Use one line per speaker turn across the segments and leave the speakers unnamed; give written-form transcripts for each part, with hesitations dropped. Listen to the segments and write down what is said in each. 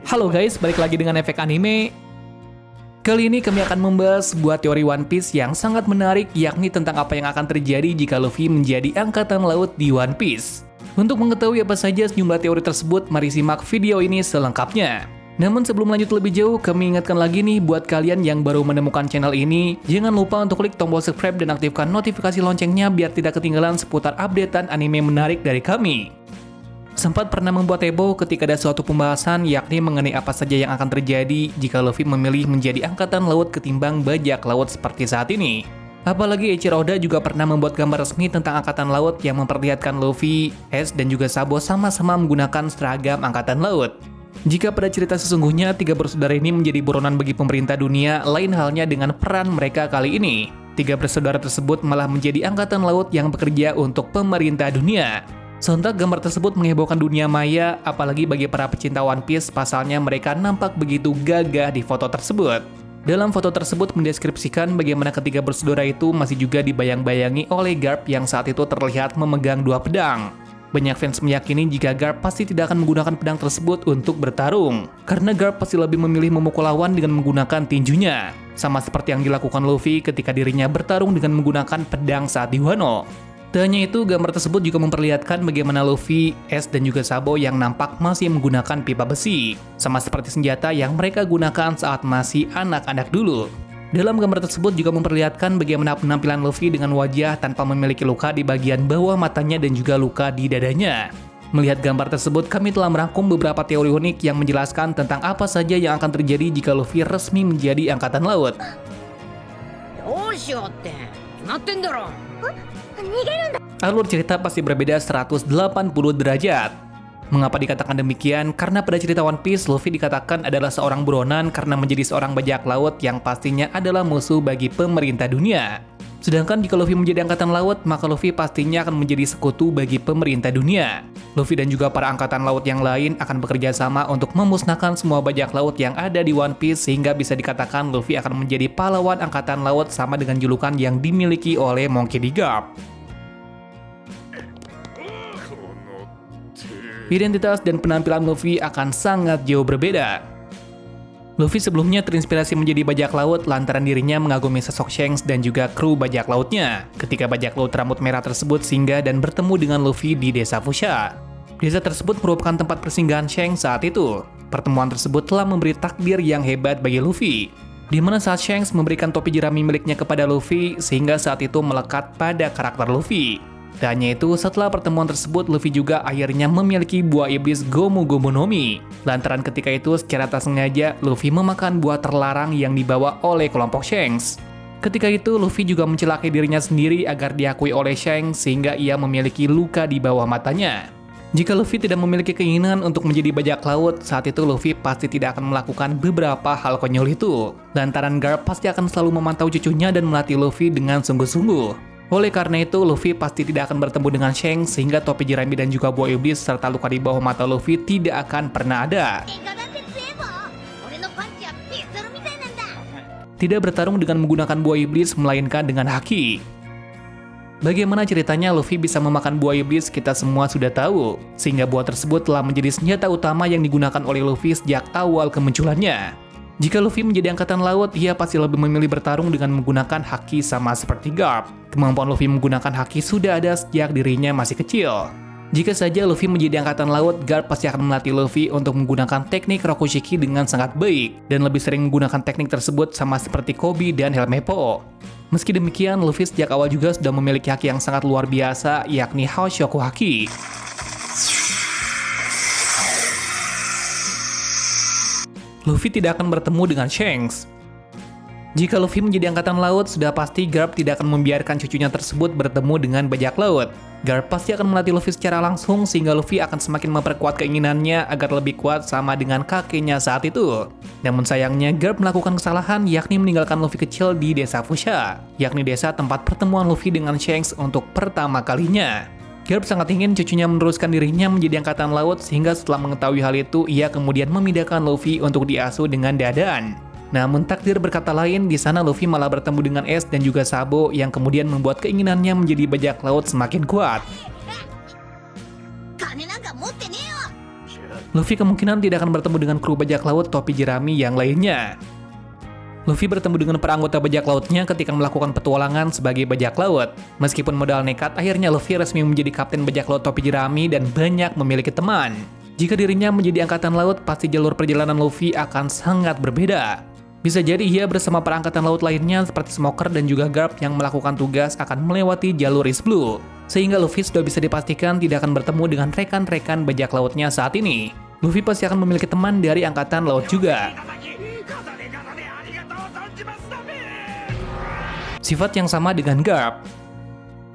Halo guys, balik lagi dengan Efek Anime. Kali ini kami akan membahas sebuah teori One Piece yang sangat menarik, yakni tentang apa yang akan terjadi jika Luffy menjadi angkatan laut di One Piece. Untuk mengetahui apa saja sejumlah teori tersebut, mari simak video ini selengkapnya. Namun sebelum lanjut lebih jauh, kami ingatkan lagi nih buat kalian yang baru menemukan channel ini, jangan lupa untuk klik tombol subscribe dan aktifkan notifikasi loncengnya biar tidak ketinggalan seputar updatean anime menarik dari kami. Sempat pernah membuat heboh ketika ada suatu pembahasan yakni mengenai apa saja yang akan terjadi jika Luffy memilih menjadi angkatan laut ketimbang bajak laut seperti saat ini. Apalagi Eiichiro Oda juga pernah membuat gambar resmi tentang angkatan laut yang memperlihatkan Luffy, Ace, dan juga Sabo sama-sama menggunakan seragam angkatan laut. Jika pada cerita sesungguhnya, tiga bersaudara ini menjadi buronan bagi pemerintah dunia, lain halnya dengan peran mereka kali ini. Tiga bersaudara tersebut malah menjadi angkatan laut yang bekerja untuk pemerintah dunia. Sontak gambar tersebut menghebohkan dunia maya, apalagi bagi para pecinta One Piece, pasalnya mereka nampak begitu gagah di foto tersebut. Dalam foto tersebut mendeskripsikan bagaimana ketiga bersaudara itu masih juga dibayang-bayangi oleh Garp yang saat itu terlihat memegang dua pedang. Banyak fans meyakini jika Garp pasti tidak akan menggunakan pedang tersebut untuk bertarung, karena Garp pasti lebih memilih memukul lawan dengan menggunakan tinjunya, sama seperti yang dilakukan Luffy ketika dirinya bertarung dengan menggunakan pedang saat di Wano. Tak hanya itu, gambar tersebut juga memperlihatkan bagaimana Luffy, Ace, dan juga Sabo yang nampak masih menggunakan pipa besi, sama seperti senjata yang mereka gunakan saat masih anak-anak dulu. Dalam gambar tersebut juga memperlihatkan bagaimana penampilan Luffy dengan wajah tanpa memiliki luka di bagian bawah matanya dan juga luka di dadanya. Melihat gambar tersebut, kami telah merangkum beberapa teori unik yang menjelaskan tentang apa saja yang akan terjadi jika Luffy resmi menjadi angkatan laut. Alur cerita pasti berbeda 180 derajat. Mengapa dikatakan demikian? Karena pada cerita One Piece, Luffy dikatakan adalah seorang buronan karena menjadi seorang bajak laut yang pastinya adalah musuh bagi pemerintah dunia. Sedangkan jika Luffy menjadi angkatan laut, maka Luffy pastinya akan menjadi sekutu bagi pemerintah dunia. Luffy dan juga para angkatan laut yang lain akan bekerja sama untuk memusnahkan semua bajak laut yang ada di One Piece, sehingga bisa dikatakan Luffy akan menjadi pahlawan angkatan laut sama dengan julukan yang dimiliki oleh Monkey D. Garp. Identitas dan penampilan Luffy akan sangat jauh berbeda. Luffy sebelumnya terinspirasi menjadi bajak laut lantaran dirinya mengagumi sosok Shanks dan juga kru bajak lautnya. Ketika bajak laut rambut merah tersebut singgah dan bertemu dengan Luffy di desa Fushia. Desa tersebut merupakan tempat persinggahan Shanks saat itu. Pertemuan tersebut telah memberi takdir yang hebat bagi Luffy, di mana saat Shanks memberikan topi jerami miliknya kepada Luffy, sehingga saat itu melekat pada karakter Luffy. Tak hanya itu, setelah pertemuan tersebut, Luffy juga akhirnya memiliki buah iblis Gomu Gomu no Mi. Lantaran ketika itu secara tak sengaja, Luffy memakan buah terlarang yang dibawa oleh kelompok Shanks. Ketika itu, Luffy juga mencelakai dirinya sendiri agar diakui oleh Shanks, sehingga ia memiliki luka di bawah matanya. Jika Luffy tidak memiliki keinginan untuk menjadi bajak laut, saat itu Luffy pasti tidak akan melakukan beberapa hal konyol itu. Lantaran Garp pasti akan selalu memantau cucunya dan melatih Luffy dengan sungguh-sungguh. Oleh karena itu, Luffy pasti tidak akan bertemu dengan Shanks, sehingga topi jerami dan juga buah iblis serta luka di bawah mata Luffy tidak akan pernah ada. Tidak bertarung dengan menggunakan buah iblis, melainkan dengan haki. Bagaimana ceritanya Luffy bisa memakan buah iblis kita semua sudah tahu, sehingga buah tersebut telah menjadi senjata utama yang digunakan oleh Luffy sejak awal kemunculannya. Jika Luffy menjadi angkatan laut, ia pasti lebih memilih bertarung dengan menggunakan haki sama seperti Garp. Kemampuan Luffy menggunakan haki sudah ada sejak dirinya masih kecil. Jika saja Luffy menjadi angkatan laut, Garp pasti akan melatih Luffy untuk menggunakan teknik Rokushiki dengan sangat baik, dan lebih sering menggunakan teknik tersebut sama seperti Koby dan Helmeppo. Meski demikian, Luffy sejak awal juga sudah memiliki haki yang sangat luar biasa, yakni Haoshoku Haki. Luffy tidak akan bertemu dengan Shanks. Jika Luffy menjadi angkatan laut, sudah pasti Garp tidak akan membiarkan cucunya tersebut bertemu dengan bajak laut. Garp pasti akan melatih Luffy secara langsung, sehingga Luffy akan semakin memperkuat keinginannya agar lebih kuat sama dengan kakeknya saat itu. Namun sayangnya, Garp melakukan kesalahan, yakni meninggalkan Luffy kecil di desa Fushia, yakni desa tempat pertemuan Luffy dengan Shanks untuk pertama kalinya. Garp sangat ingin cucunya meneruskan dirinya menjadi angkatan laut, sehingga setelah mengetahui hal itu, ia kemudian memindahkan Luffy untuk diasuh dengan dadan. Namun takdir berkata lain, di sana Luffy malah bertemu dengan Ace dan juga Sabo yang kemudian membuat keinginannya menjadi bajak laut semakin kuat.
金なんか持ってねえよ。
Luffy kemungkinan tidak akan bertemu dengan kru bajak laut topi jerami yang lainnya. Luffy bertemu dengan para anggota bajak lautnya ketika melakukan petualangan sebagai bajak laut. Meskipun modal nekat, akhirnya Luffy resmi menjadi kapten bajak laut topi jerami dan banyak memiliki teman. Jika dirinya menjadi angkatan laut, pasti jalur perjalanan Luffy akan sangat berbeda. Bisa jadi ia bersama para angkatan laut lainnya seperti Smoker dan juga Garp yang melakukan tugas akan melewati jalur East Blue. Sehingga Luffy sudah bisa dipastikan tidak akan bertemu dengan rekan-rekan bajak lautnya saat ini. Luffy pasti akan memiliki teman dari angkatan laut juga. Sifat yang sama dengan Garp.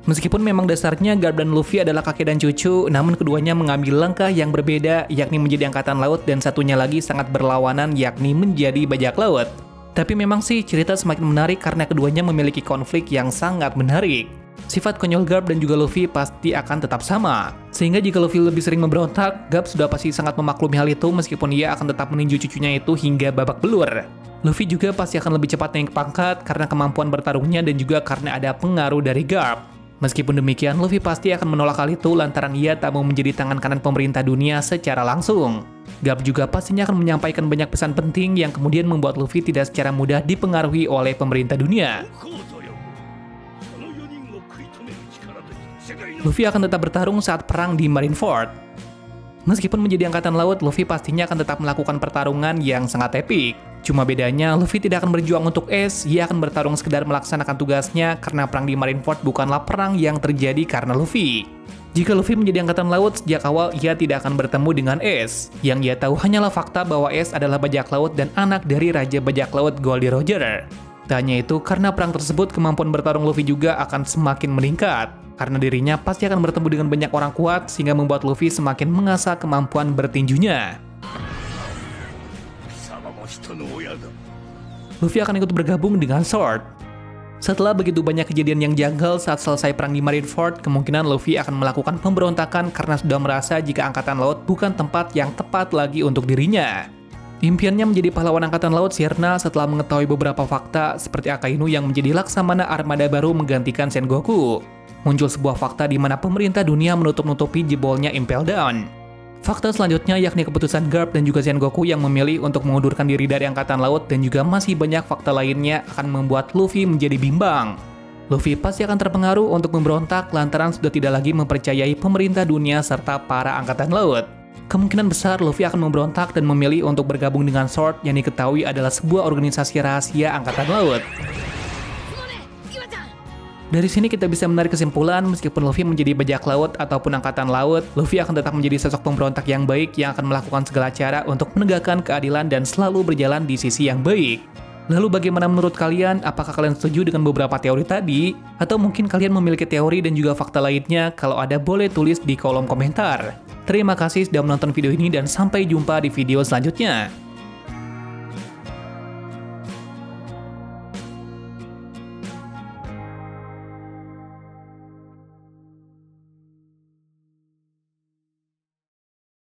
Meskipun memang dasarnya Garp dan Luffy adalah kakek dan cucu, namun keduanya mengambil langkah yang berbeda, yakni menjadi angkatan laut dan satunya lagi sangat berlawanan, yakni menjadi bajak laut. Tapi memang sih cerita semakin menarik karena keduanya memiliki konflik yang sangat menarik. Sifat konyol Garp dan juga Luffy pasti akan tetap sama. Sehingga jika Luffy lebih sering memberontak, Garp sudah pasti sangat memaklumi hal itu meskipun ia akan tetap meninju cucunya itu hingga babak belur. Luffy juga pasti akan lebih cepat naik pangkat karena kemampuan bertarungnya dan juga karena ada pengaruh dari Garp. Meskipun demikian, Luffy pasti akan menolak hal itu lantaran ia tak mau menjadi tangan kanan pemerintah dunia secara langsung. Garp juga pastinya akan menyampaikan banyak pesan penting yang kemudian membuat Luffy tidak secara mudah dipengaruhi oleh pemerintah dunia. Luffy akan tetap bertarung saat perang di Marineford. Meskipun menjadi angkatan laut, Luffy pastinya akan tetap melakukan pertarungan yang sangat epik. Cuma bedanya, Luffy tidak akan berjuang untuk Ace, ia akan bertarung sekedar melaksanakan tugasnya karena perang di Marineford bukanlah perang yang terjadi karena Luffy. Jika Luffy menjadi angkatan laut, sejak awal ia tidak akan bertemu dengan Ace. Yang ia tahu hanyalah fakta bahwa Ace adalah bajak laut dan anak dari Raja Bajak Laut Goldie Roger. Tak hanya itu, karena perang tersebut kemampuan bertarung Luffy juga akan semakin meningkat. Karena dirinya pasti akan bertemu dengan banyak orang kuat sehingga membuat Luffy semakin mengasah kemampuan bertinjunya. Luffy akan ikut bergabung dengan Sword. Setelah begitu banyak kejadian yang janggal saat selesai perang di Marineford, kemungkinan Luffy akan melakukan pemberontakan karena sudah merasa jika angkatan laut bukan tempat yang tepat lagi untuk dirinya. Impiannya menjadi pahlawan angkatan laut sirna setelah mengetahui beberapa fakta seperti Akainu yang menjadi laksamana armada baru menggantikan Sengoku. Muncul sebuah fakta di mana pemerintah dunia menutup-nutupi jebolnya Impel Down. Fakta selanjutnya yakni keputusan Garp dan juga Sengoku yang memilih untuk mengundurkan diri dari angkatan laut dan juga masih banyak fakta lainnya akan membuat Luffy menjadi bimbang. Luffy pasti akan terpengaruh untuk memberontak lantaran sudah tidak lagi mempercayai pemerintah dunia serta para angkatan laut. Kemungkinan besar Luffy akan memberontak dan memilih untuk bergabung dengan Sword yang diketahui adalah sebuah organisasi rahasia angkatan laut. Dari sini kita bisa menarik kesimpulan meskipun Luffy menjadi bajak laut ataupun angkatan laut, Luffy akan tetap menjadi sosok pemberontak yang baik yang akan melakukan segala cara untuk menegakkan keadilan dan selalu berjalan di sisi yang baik. Lalu bagaimana menurut kalian? Apakah kalian setuju dengan beberapa teori tadi? Atau mungkin kalian memiliki teori dan juga fakta lainnya? Kalau ada boleh tulis di kolom komentar. Terima kasih sudah menonton video ini dan sampai jumpa di video selanjutnya.